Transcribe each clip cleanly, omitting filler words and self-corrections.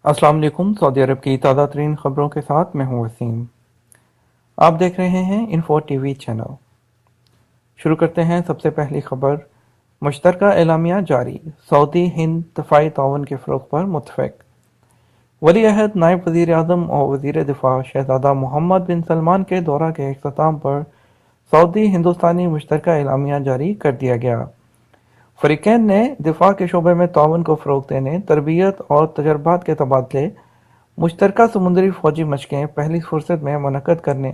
السلام علیکم۔ سعودی عرب کی تازہ ترین خبروں کے ساتھ میں ہوں وسیم۔ آپ دیکھ رہے ہیں انفو ٹی وی چینل۔ شروع کرتے ہیں سب سے پہلی خبر۔ مشترکہ اعلامیہ جاری، سعودی ہند دفاعی تعاون کے فروغ پر متفق۔ ولی عہد نائب وزیر اعظم اور وزیر دفاع شہزادہ محمد بن سلمان کے دورہ کے اختتام پر سعودی ہندوستانی مشترکہ اعلامیہ جاری کر دیا گیا۔ فریقین نے دفاع کے شعبے میں تعاون کو فروغ دینے، تربیت اور تجربات کے تبادلے، مشترکہ سمندری فوجی مشقیں پہلی فرصت میں منعقد کرنے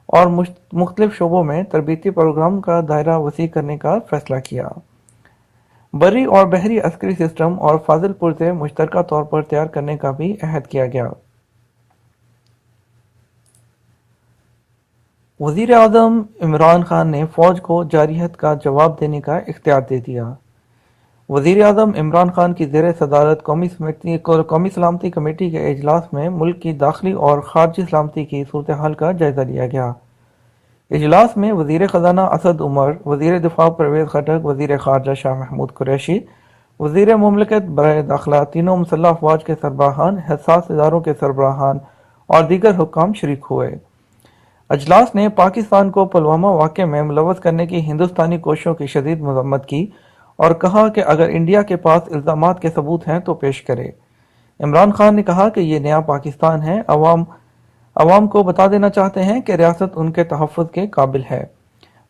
اور مختلف شعبوں میں تربیتی پروگرام کا دائرہ وسیع کرنے کا فیصلہ کیا۔ بری اور بحری عسکری سسٹم اور فاضل پرزے مشترکہ طور پر تیار کرنے کا بھی عہد کیا گیا۔ وزیر اعظم عمران خان نے فوج کو جارحیت کا جواب دینے کا اختیار دے دیا۔ وزیر اعظم عمران خان کی زیر صدارت قومی سلامتی کمیٹی کے اجلاس میں ملک کی داخلی اور خارجی سلامتی کی صورتحال کا جائزہ لیا گیا۔ اجلاس میں وزیر خزانہ اسد عمر، وزیر دفاع پرویز خٹک، وزیر خارجہ شاہ محمود قریشی، وزیر مملکت برائے داخلہ، تینوں مسلح افواج کے سربراہان، حساس اداروں کے سربراہان اور دیگر حکام شریک ہوئے۔ اجلاس نے پاکستان کو پلوامہ واقعے میں ملوث کرنے کی ہندوستانی کوششوں کی شدید مذمت کی اور کہا کہ اگر انڈیا کے پاس الزامات کے ثبوت ہیں تو پیش کرے۔ عمران خان نے کہا کہ یہ نیا پاکستان ہے، عوام کو بتا دینا چاہتے ہیں کہ ریاست ان کے تحفظ کے قابل ہے۔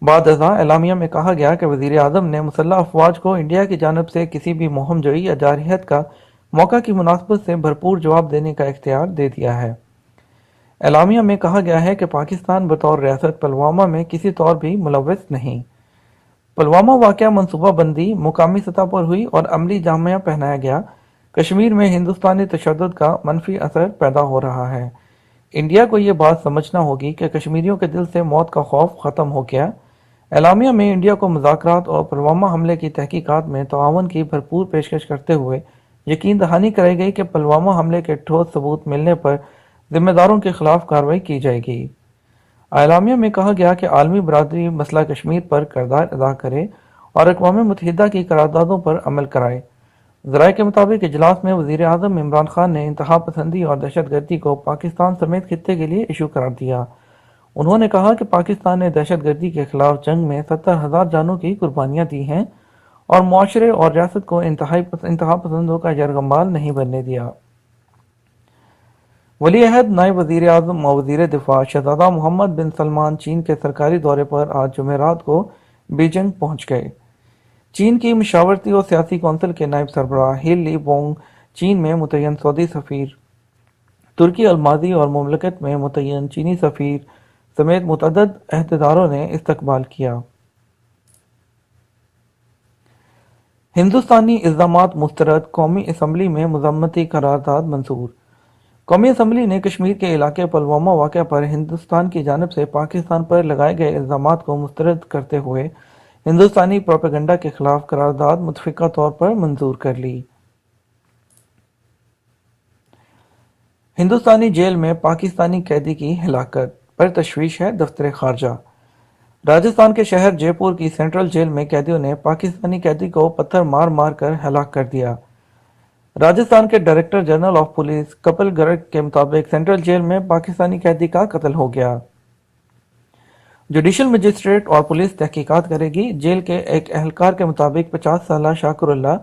بعد ازاں اعلامیہ میں کہا گیا کہ وزیر اعظم نے مسلح افواج کو انڈیا کی جانب سے کسی بھی مہم جوئی یا جارحیت کا موقع کی مناسبت سے بھرپور جواب دینے کا اختیار دے دیا ہے۔ اعلامیہ میں کہا گیا ہے کہ پاکستان بطور ریاست پلوامہ میں کسی طور بھی ملوث نہیں۔ پلوامہ واقعہ منصوبہ بندی مقامی سطح پر ہوئی اور عملی جامہ پہنایا گیا۔ کشمیر میں ہندوستانی تشدد کا منفی اثر پیدا ہو رہا ہے۔ انڈیا کو یہ بات سمجھنا ہوگی کہ کشمیریوں کے دل سے موت کا خوف ختم ہو گیا۔ اعلامیہ میں انڈیا کو مذاکرات اور پلوامہ حملے کی تحقیقات میں تعاون کی بھرپور پیشکش کرتے ہوئے یقین دہانی کرائی گئی کہ پلوامہ حملے کے ٹھوس ثبوت ملنے پر ذمہ داروں کے خلاف کارروائی کی جائے گی۔ اعلامیہ میں کہا گیا کہ عالمی برادری مسئلہ کشمیر پر کردار ادا کرے اور اقوام متحدہ کی قراردادوں پر عمل کرائے۔ ذرائع کے مطابق اجلاس میں وزیر اعظم عمران خان نے انتہا پسندی اور دہشت گردی کو پاکستان سمیت خطے کے لیے ایشو قرار دیا۔ انہوں نے کہا کہ پاکستان نے دہشت گردی کے خلاف جنگ میں 70,000 جانوں کی قربانیاں دی ہیں اور معاشرے اور ریاست کو انتہا پسندوں کا یرغمال نہیں بننے دیا۔ ولی عہد نائب وزیر اعظم اور وزیر دفاع شہزادہ محمد بن سلمان چین کے سرکاری دورے پر آج جمعرات کو بیجنگ پہنچ گئے۔ چین کی مشاورتی اور سیاسی کونسل کے نائب سربراہ ہی لی بونگ، چین میں متعین سعودی سفیر، ترکی الماضی اور مملکت میں متعین چینی سفیر سمیت متعدد عہدیداروں نے استقبال کیا۔ ہندوستانی الزامات مسترد، قومی اسمبلی میں مذمتی قرارداد منظور۔ قومی اسمبلی نے کشمیر کے علاقے پلوامہ واقعہ پر ہندوستان کی جانب سے پاکستان پر لگائے گئے الزامات کو مسترد کرتے ہوئے ہندوستانی پروپیگنڈا کے خلاف قرارداد متفقہ طور پر منظور کر لی۔ ہندوستانی جیل میں پاکستانی قیدی کی ہلاکت پر تشویش ہے دفتر خارجہ۔ راجستھان کے شہر جے پور کی سینٹرل جیل میں قیدیوں نے پاکستانی قیدی کو پتھر مار مار کر ہلاک کر دیا۔ راجستھان کے director general of police Kapil Garg کے مطابق سینٹرل جیل میں پاکستانی قیدی کا قتل ہو گیا۔ جوڈیشل مجسٹریٹ اور پولیس تحقیقات کرے گی۔ جیل کے ایک اہلکار کے مطابق 50 سالہ شاکر اللہ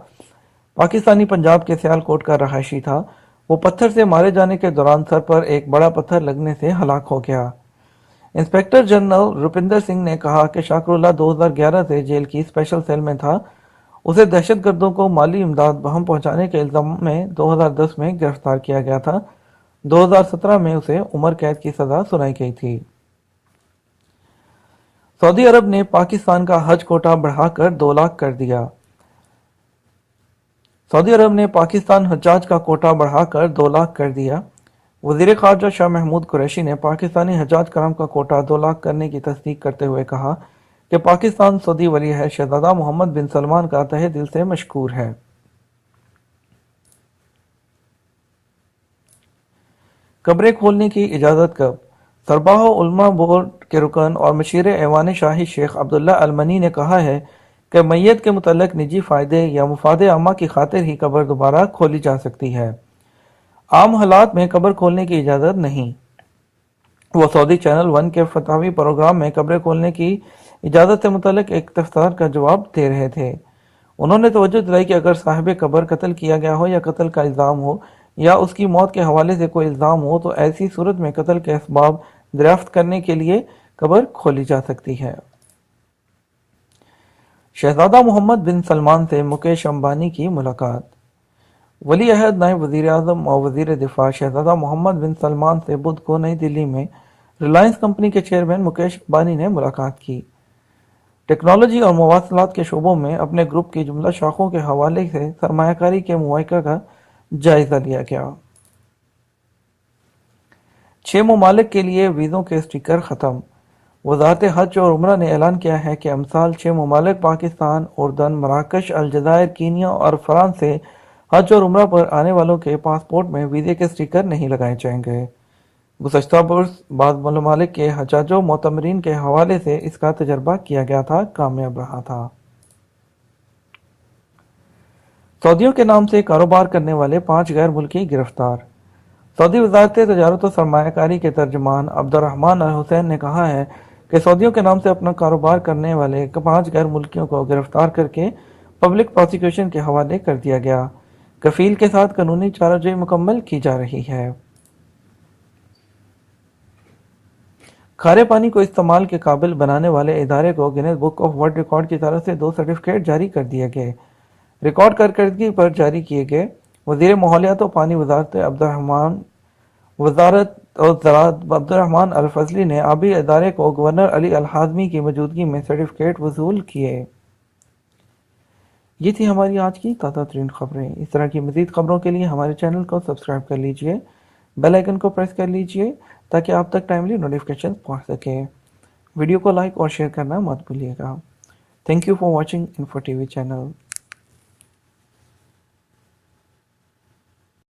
پاکستانی پنجاب کے سیال کوٹ کا رہائشی تھا۔ وہ پتھر سے مارے جانے کے دوران سر پر ایک بڑا پتھر لگنے سے ہلاک ہو گیا۔ انسپکٹر جنرل روپندر سنگھ نے کہا کہ شاکر اللہ 2011 سے جیل کی اسپیشل سیل میں تھا۔ اسے دہشت گردوں کو مالی امداد بہم پہنچانے کے الزام میں 2010 میں گرفتار کیا گیا تھا۔ 2017 میں اسے عمر قید کی سزا سنائی گئی تھی۔ سعودی عرب نے پاکستان کا حج کوٹہ بڑھا کر 2 لاکھ کر دیا۔ سعودی عرب نے پاکستان حجاج کا کوٹہ بڑھا کر 2 لاکھ کر دیا۔ وزیر خارجہ شاہ محمود قریشی نے پاکستانی حجاج کرام کا کوٹہ 2 لاکھ کرنے کی تصدیق کرتے ہوئے کہا کہ پاکستان سعودی ولی عہد شہزادہ محمد بن سلمان کا تہہ دل سے مشکور ہے۔ قبریں کھولنے کی اجازت کب؟ سربراہ علماء بورڈ کے رکن اور مشیر ایوان شاہی شیخ عبداللہ المنی نے کہا ہے کہ میت کے متعلق نجی فائدے یا مفاد عامہ کی خاطر ہی قبر دوبارہ کھولی جا سکتی ہے۔ عام حالات میں قبر کھولنے کی اجازت نہیں۔ وہ سعودی چینل 1 کے فتاوی پروگرام میں قبریں کھولنے کی اجازت سے متعلق ایک استفسار کا جواب دے رہے تھے۔ انہوں نے توجہ دلائی کہ اگر صاحب قبر قتل کیا گیا ہو یا قتل کا الزام ہو یا اس کی موت کے حوالے سے کوئی الزام ہو تو ایسی صورت میں قتل کے اسباب دریافت کرنے کے لیے قبر کھولی جا سکتی ہے۔ شہزادہ محمد بن سلمان سے مکیش امبانی کی ملاقات۔ ولی عہد نائب وزیر اعظم اور وزیر دفاع شہزادہ محمد بن سلمان سے بدھ کو نئی دلی میں ریلائنس کمپنی کے چیئرمین مکیش امبانی نے ملاقات کی۔ ٹیکنالوجی اور مواصلات کے شعبوں میں اپنے گروپ کی جملہ شاخوں کے حوالے سے سرمایہ کاری کے مواقع کا جائزہ لیا گیا۔ 6 ممالک کے لیے ویزوں کے اسٹیکر ختم۔ وزارت حج اور عمرہ نے اعلان کیا ہے کہ امسال 6 ممالک پاکستان، اردن، مراکش، الجزائر، کینیا اور فرانس سے حج اور عمرہ پر آنے والوں کے پاسپورٹ میں ویزے کے اسٹیکر نہیں لگائے جائیں گے۔ گزشتہ برس بعض ممالک کے حجاج و معتمرین کے حوالے سے اس کا تجربہ کیا گیا تھا، کامیاب رہا تھا۔ سعودیوں کے نام سے کاروبار کرنے والے 5 غیر ملکی گرفتار۔ سعودی وزارت تجارت و سرمایہ کاری کے ترجمان عبدالرحمن الحسین نے کہا ہے کہ سعودیوں کے نام سے اپنا کاروبار کرنے والے 5 غیر ملکیوں کو گرفتار کر کے پبلک پروسیکیوشن کے حوالے کر دیا گیا۔ کفیل کے ساتھ قانونی چارہ مکمل کی جا رہی ہے۔ کھارے پانی کو استعمال کے قابل بنانے والے ادارے کو Guinness book of world record کی طرف سے 2 سرٹیفکیٹ جاری کر دیے گئے۔ ریکارڈ کارکردگی پر جاری کیے گئے۔ وزیر ماحولیات و پانی وزارت عبدالرحمن الفضلی نے آبی ادارے کو گورنر علی الحازمی کی موجودگی میں سرٹیفکیٹ وصول کیے۔ یہ تھی ہماری آج کی تازہ ترین خبریں۔ اس طرح کی مزید خبروں کے لیے ہمارے چینل کو سبسکرائب کر لیجئے، بیل آئیکن کو پریس کر لیجئے تاکہ آپ تک ٹائملی نوٹیفیکیشن پہنچ سکے۔ ویڈیو کو لائک اور شیئر کرنا مت بھولیے گا۔ Thank you for watching info T V channel.